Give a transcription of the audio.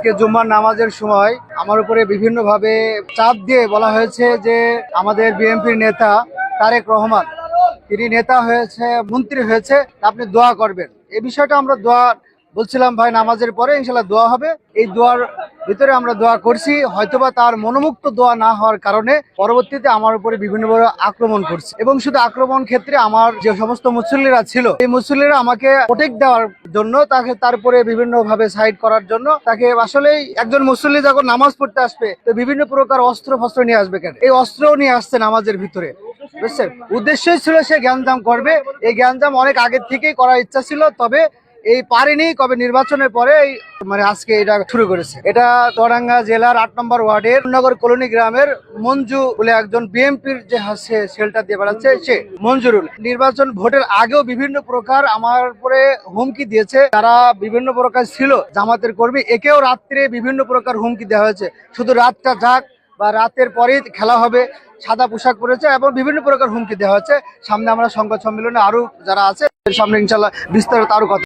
আজকে জুম্মার নামাজের সময় আমার উপরে বিভিন্নভাবে চাপ দিয়ে বলা হয়েছে যে আমাদের বিএনপির নেতা তারেক রহমান তিনি নেতা হয়েছে, মন্ত্রী হয়েছে, আপনি দোয়া করবেন। এই বিষয়টা আমরা দোয়া বলছিলাম ভাই, নামাজের পরে ইনশাল্লাহ দোয়া হবে। এই দোয়ার ভিতরে আমরা দোয়া করছি, হয়তোবা তার মনোমুক্ত দোয়া না হওয়ার কারণে পরবর্তীতে আমার উপরে বিভিন্নভাবে আক্রমণ করছে। এবং শুধু আক্রমণ ক্ষেত্রে আমার যে সমস্ত মুসল্লিরা ছিল, এই মুসল্লিরা আমাকে প্রোটেক্ট দেওয়ার জন্য, তাকে তারপরে বিভিন্ন ভাবে সাইড করার জন্য, তাকে আসলেই একজন মুসল্লি যখন নামাজ পড়তে আসবে তো বিভিন্ন প্রকার অস্ত্র ফস্ত্র নিয়ে আসবে কেন? এই অস্ত্রও নিয়ে আসছে নামাজের ভিতরে, বুঝছেন? উদ্দেশ্যই ছিল সে জ্ঞানজাম করবে। এই জ্ঞানজাম অনেক আগের থেকেই করার ইচ্ছা ছিল, তবে এই পারেনি। কবে নির্বাচনের পরে আজকে এটা শুরু করেছে। এটা চুয়াডাঙ্গা জেলার ৮ নম্বর ওয়ার্ডের নগর কলোনি গ্রামের মঞ্জু বলে একজন বিএনপির যে শেল্টার দিয়ে বেড়াচ্ছে, সে মঞ্জুরুল নির্বাচন ভোটের আগেও বিভিন্ন প্রকার আমার উপরে হুমকি দিয়েছে। তারা বিভিন্ন প্রকার ছিল জামাতের কর্মী, একেও রাত্রে বিভিন্ন প্রকার হুমকি দেওয়া হয়েছে, শুধু রাতটা যাক বা রাতের পরেই খেলা হবে, সাদা পোশাক পরেছে এবং বিভিন্ন প্রকার হুমকি দেওয়া হচ্ছে। সামনে আমরা সংবাদ সম্মেলনে আরো যারা আছে সামনে ইনশাল্লাহ বিস্তারিত আরো কথা